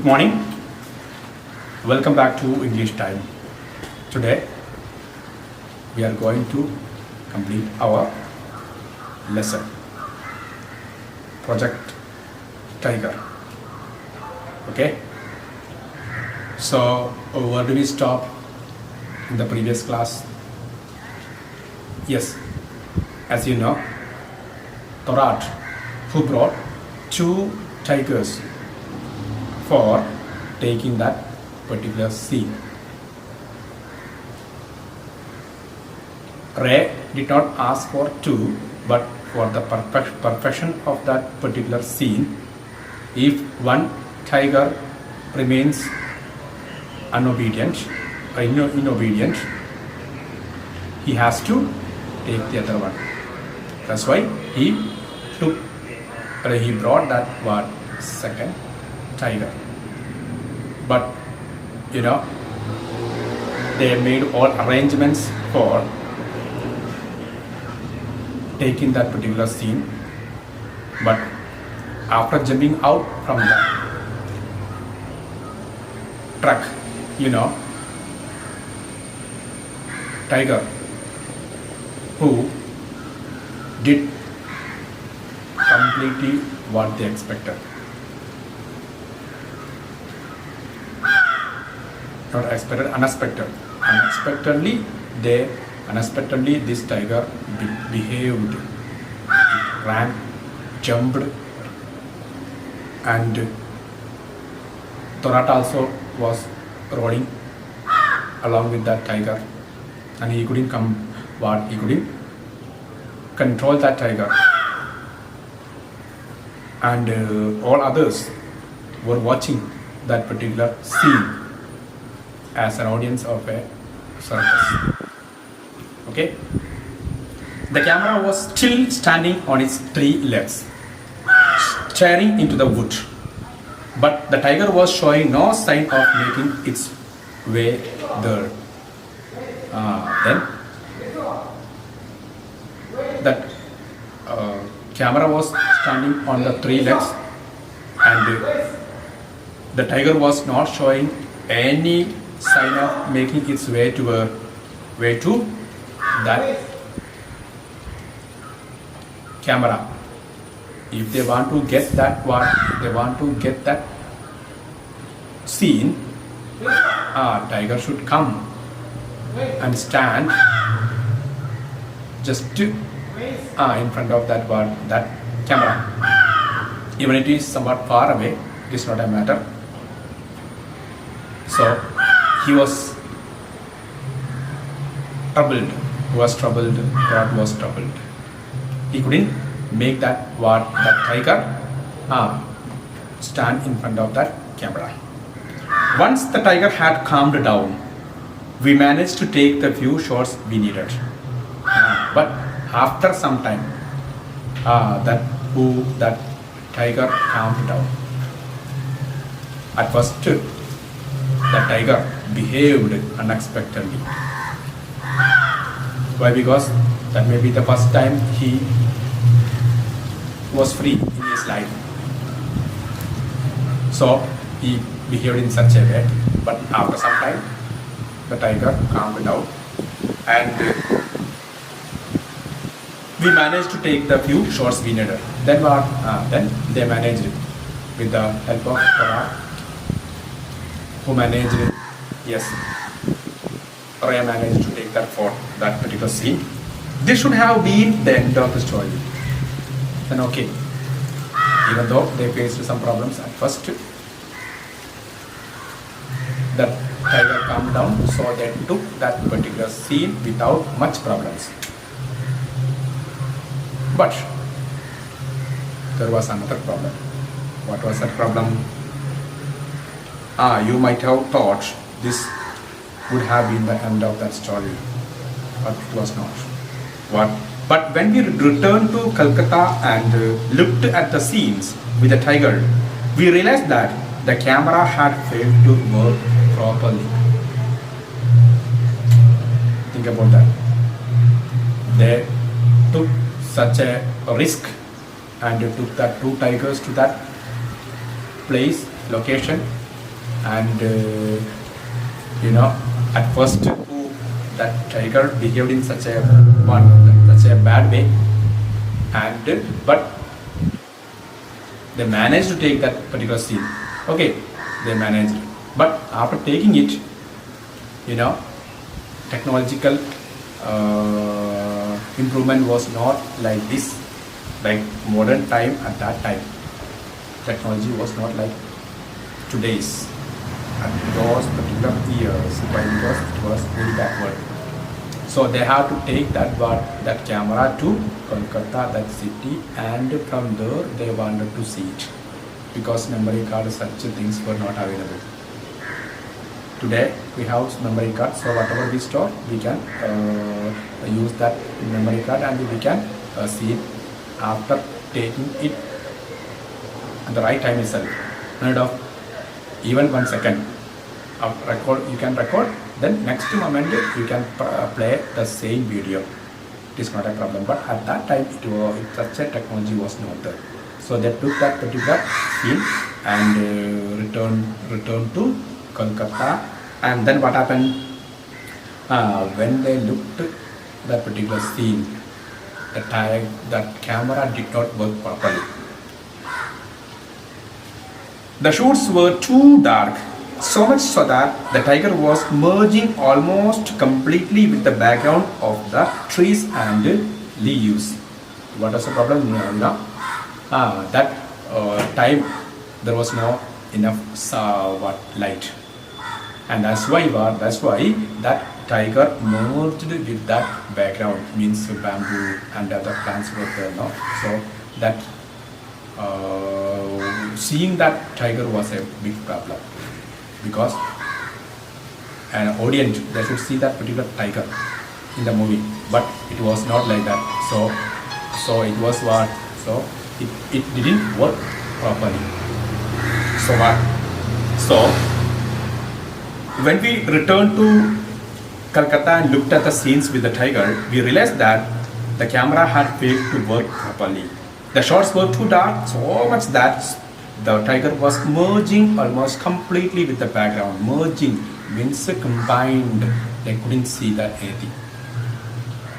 morning. Welcome back to English Time. Today we are going to complete our lesson Project Tiger. Okay. So where do we stop in the previous class? Yes, as you know, Thorat, who brought two tigers for taking that particular scene. Ray did not ask for two, but for the perfection of that particular scene. If one tiger remains inobedient, he has to take the other one. That's why he brought that one second tiger. But they made all arrangements for taking that particular scene. But after jumping out from the truck, tiger who did completely what they expected. Not expected, unexpected. Unexpectedly this tiger behaved. It ran, jumped, and Thorat also was rolling along with that tiger, and he couldn't control that tiger. And all others were watching that particular scene as an audience of a circus. Okay? The camera was still standing on its three legs, staring into the wood. But the tiger was showing no sign of making its way there. Then that camera was standing on the three legs, and the tiger was not showing any sign of making its way to that camera. If they want to get that scene, tiger should come and stand just in front of that camera. Even it is somewhat far away, it is not a matter. So he was troubled. God was troubled. He couldn't make that tiger stand in front of that camera. Once the tiger had calmed down, we managed to take the few shots we needed. But after some time, that tiger calmed down. At first, the tiger behaved unexpectedly. Why? Because that may be the first time he was free in his life. So he behaved in such a way. But after some time, the tiger calmed down, and we managed to take the few shots we needed. Then then they managed with the help of Thorat, who managed. Yes, Ray managed to take that for that particular scene. This should have been the end of the story. Then okay, even though they faced some problems at first, that tiger calmed down, so they took that particular scene without much problems. But there was another problem. What was that problem? You might have thought this would have been the end of that story, but it was not. What? But when we returned to Calcutta and looked at the scenes with the tiger, we realized that the camera had failed to work properly. Think about that. They took such a risk and took that two tigers to that place, location, and at first that tiger behaved in such a bad way, and but they managed to take that particular scene. Okay, they managed, but after taking it, technological improvement was not like this, like modern time. At that time technology was not like today's at those particular years, because it was very backward. So they have to take that camera to Kolkata, that city, and from there they wanted to see it, because memory card such things were not available. Today we have memory card, so whatever we store, we can use that memory card, and we can see it after taking it at the right time itself. Instead of even 1 second of record, you can record, then next moment you can play the same video. It is not a problem, but at that time such a technology was not there. So they took that particular scene and returned to Kolkata. And then what happened, when they looked at that particular scene, that camera did not work properly. The shoots were too dark, so much so that the tiger was merging almost completely with the background of the trees and leaves. What was the problem? That time there was no enough light, and that's why that tiger merged with that background, means bamboo and other plants were there. No? So that seeing that tiger was a big problem, because an audience, they should see that particular tiger in the movie, but it was not like that. So it was what? So it didn't work properly. So what? So when we returned to Calcutta and looked at the scenes with the tiger, we realized that the camera had failed to work properly. The shots were too dark, so much that the tiger was merging almost completely with the background. Merging means combined. They couldn't see that anything.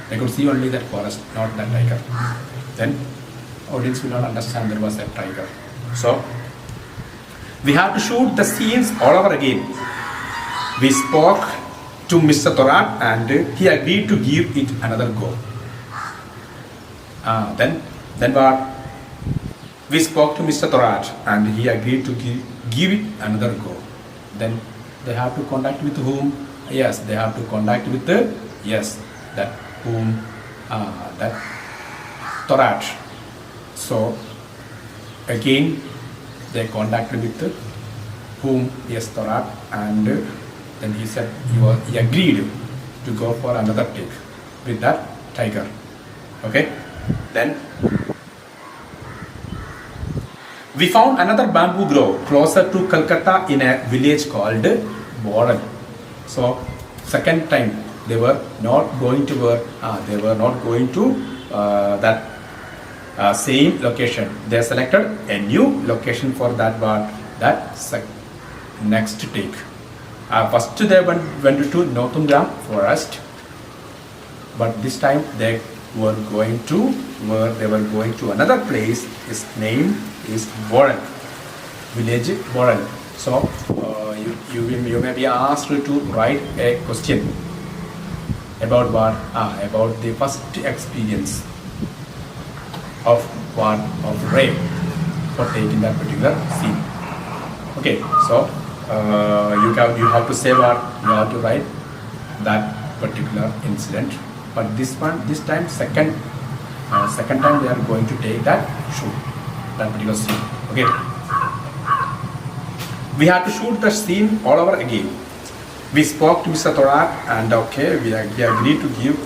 They could see only that forest, not that tiger. Then audience will not understand there was a tiger. So we had to shoot the scenes all over again. We spoke to Mr. Thorat and he agreed to give it another go. Then what? We spoke to Mr. Thorat and he agreed to give it another go. Then they have to contact with whom? Yes, they have to contact with that Thorat. So again they contacted with whom? Yes, Thorat, and then he said he agreed to go for another take with that tiger. Okay, then we found another bamboo grove closer to Calcutta in a village called Boran. So second time they were not going to that same location. They selected a new location for that next take. First they went to Northumberland forest, but this time they were going to another place. Its name is Boran, village Boran. So you may be asked to write a question about what? About the first experience of Ray for taking that particular scene. Okay, so you have to say what? You have to write that particular incident. But this time second time they are going to take that particular scene. Okay, we have to shoot the scene all over again. We spoke to Mr. Thorat and he agreed to give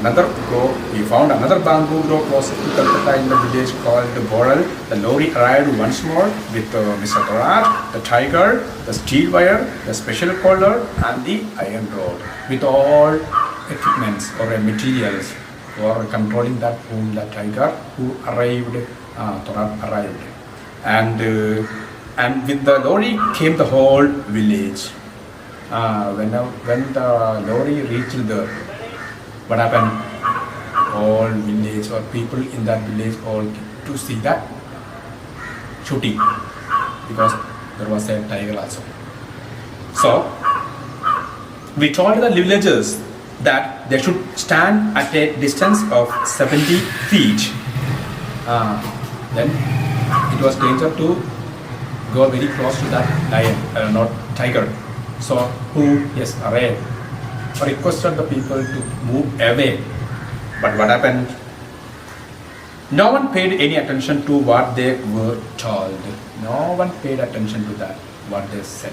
another go. We found another bamboo grove close to Calcutta in the village called Boral. The lorry arrived once more with Mr. Thorat, the tiger, the steel wire, the special collar and the iron rod, with all equipments or materials for controlling that tiger who arrived. Thorat arrived, and And with the lorry came the whole village. When the lorry reached there, what happened? All village or people in that village all get to see that shooting, because there was a tiger also. So we told the villagers that they should stand at a distance of 70 feet. Then it was danger to go very close to that lion, not tiger. So who, yes, Ray requested the people to move away. But what happened? No one paid any attention to what they were told. No one paid attention to that, what they said.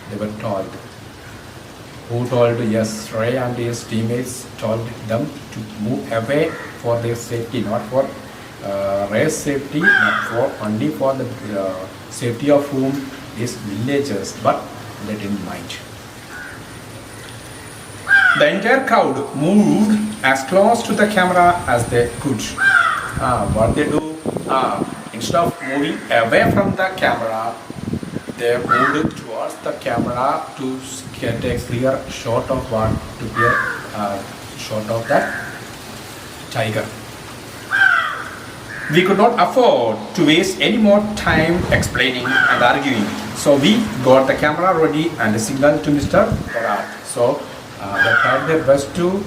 They were told. Who told? Yes, Ray and his teammates told them to move away for their safety, not for Ray's safety, not for only for the safety of whom is villagers, but they didn't mind. The entire crowd moved as close to the camera as they could. What they do, instead of moving away from the camera, they moved towards the camera to get a clear shot of what to be a shot of that tiger. We could not afford to waste any more time explaining and arguing. So we got the camera ready and signaled to Mr. Porat. So they tried their best to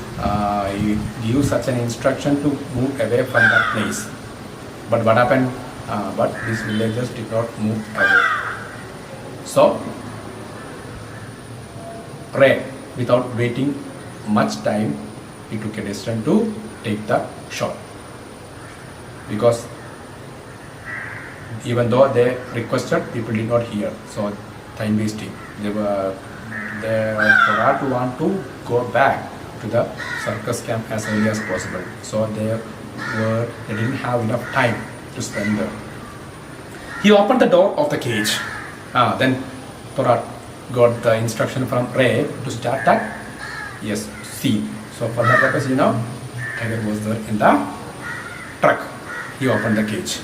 give such an instruction to move away from that place. But what happened? But these villagers did not move away. So Ray, without waiting much time, he took a decision to take the shot. Because even though they requested, people did not hear. So time wasting. They Porat want to go back to the circus camp as early as possible. So they didn't have enough time to spend there. He opened the door of the cage. Then Porat got the instruction from Ray to start that. Yes, see. So for that purpose, tiger was there in the truck. He opened the cage.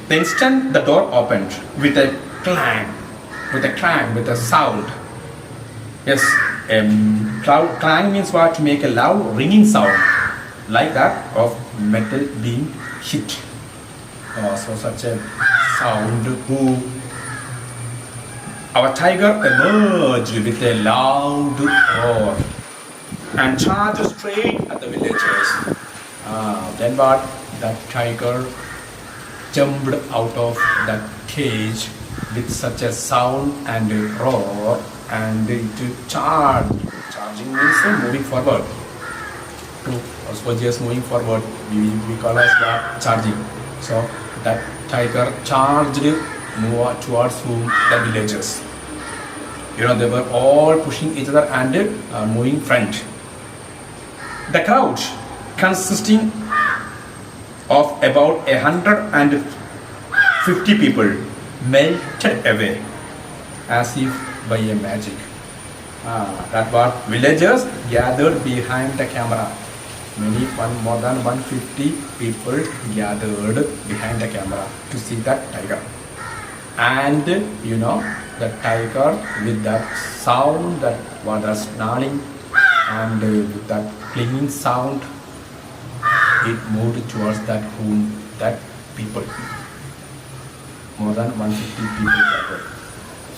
The instant the door opened with a clang, with a sound. Yes, clang means what? To make a loud ringing sound, like that of metal being hit. So such a sound. Our tiger emerged with a loud roar and charged straight at the villagers. Then what? That tiger jumped out of that cage with such a sound and a roar, and it charged. Charging means moving forward. To soldiers moving forward, we call as the charging. So that tiger charged more towards whom? The villagers. They were all pushing each other and moving front. The crowd, consisting of about 150 people, melted away as if by a magic. That what villagers gathered behind the camera. More than 150 people gathered behind the camera to see that tiger. And the tiger with that sound, that was snarling, and with that clinging sound, it moved towards that people. More than 150 people gathered.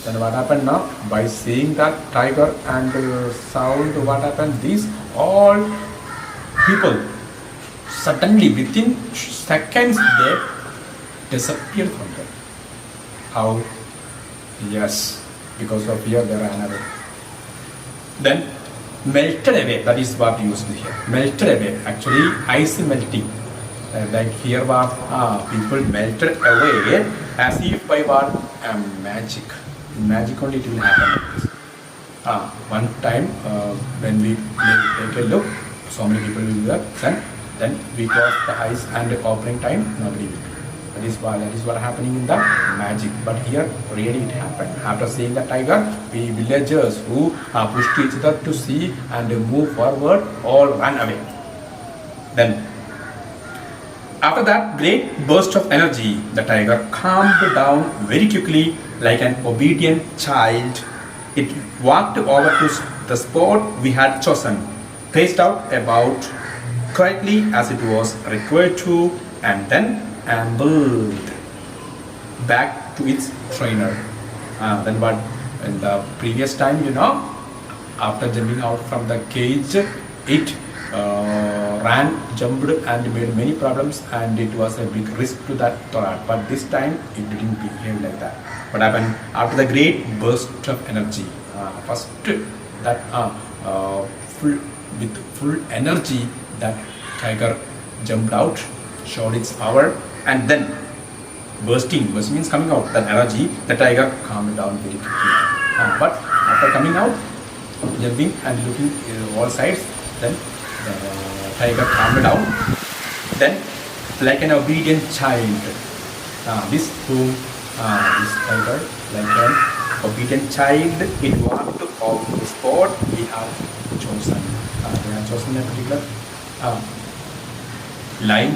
Then what happened now? By seeing that tiger and sound, what happened? These all people, suddenly within seconds, they disappeared from them. How? Yes, because of fear they ran away. Then melted away, that is what used here. Melted away, actually ice melting. Like here what? People melted away as if by what? Magic. In magic only it will happen like this. One time when we take a look, so many people will be there, then we cross the ice and the opening time, nobody will be. That is what happening in the magic. But here really it happened. After seeing the tiger, we villagers who pushed each other to see and move forward all ran away. Then After that great burst of energy, the tiger calmed down very quickly like an obedient child. It walked over to the spot we had chosen, paced out about quietly as it was required to, and then ambled back to its trainer. Then what? In the previous time, after jumping out from the cage, it ran, jumped, and made many problems, and it was a big risk to that Torat. But this time, it didn't behave like that. What happened after the great burst of energy? First, that with full energy, that tiger jumped out, showed its power, and then bursting means coming out. That energy, the tiger calmed down very quickly. But after coming out, jumping and looking all sides, then the tiger calmed down. Then, like an obedient child, this tiger, like an obedient child, it walked off the spot we have chosen. They have chosen a particular line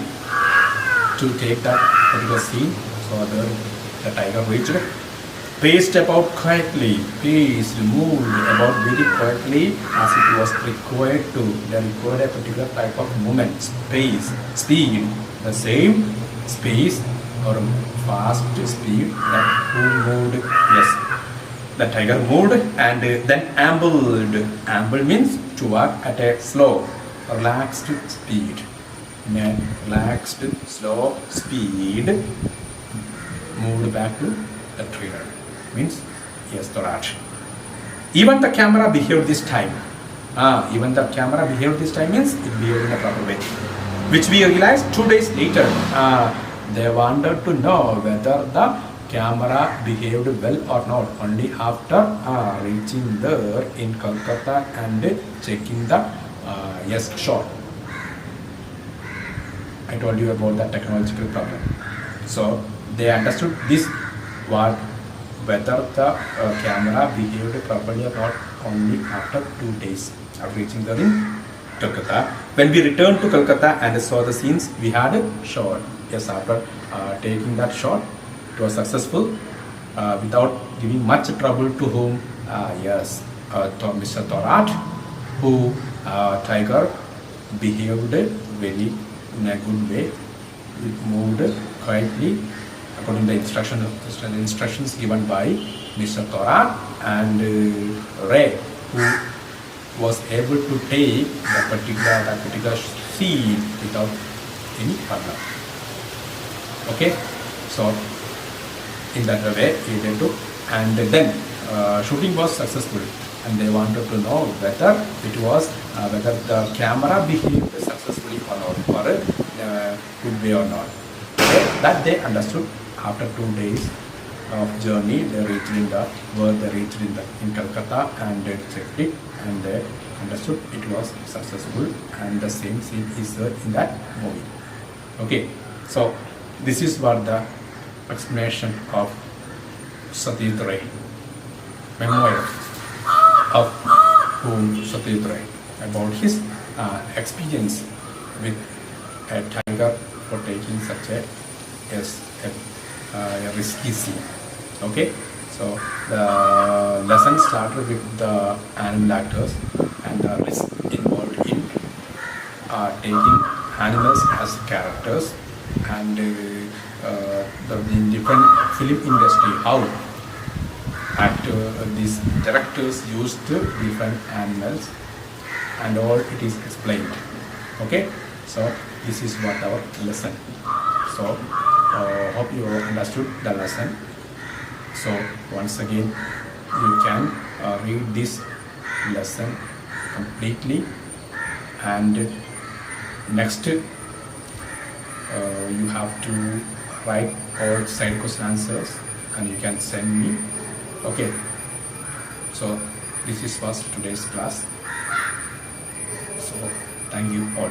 to take that particular scene. So the tiger reached, paced about quietly, moved about very quietly as it was required to. They required a particular type of movement, space, speed, the same space or fast speed that who moved. Yes, the tiger moved and then ambled. Amble means to walk at a slow, relaxed speed. In a relaxed, slow speed, moved back to the trainer. Means yes, Torat. Even the camera behaved this time. Even the camera behaved this time means it behaved in a proper way, which we realized 2 days later. They wanted to know whether the camera behaved well or not only after reaching there in Kolkata and checking the shot. I told you about that technological problem. So they understood this, whether the camera behaved properly or not only after 2 days after reaching there in Kolkata. When we returned to Kolkata and saw the scenes we had shot, yes, after taking that shot, it was successful without giving much trouble to whom? Mr. Torat, who tiger behaved very in a good way. It moved quietly according to the instructions given by Mr. Torat, and Ray, who was able to take that particular scene without any problem. Okay, so in that way he did do, and then shooting was successful, and they wanted to know whether whether the camera behaved successfully or not, or good way or not. Okay, that they understood after 2 days of journey. They reached in Calcutta, and they checked it, and they understood it was successful, and the same scene is there in that movie. Okay, so this is what the explanation of Satyajit Ray, memoir of Satyajit Ray, about his experience with a tiger for taking such a risky scene. Okay, so the lesson started with the animal actors and the risk involved in taking animals as characters, and the different film industry, how these directors used different animals, and all it is explained. Okay, so this is what our lesson. So hope you understood the lesson. So once again, you can read this lesson completely, and next you have to write all side question answers, and you can send me. Okay, so this was today's class. So thank you all.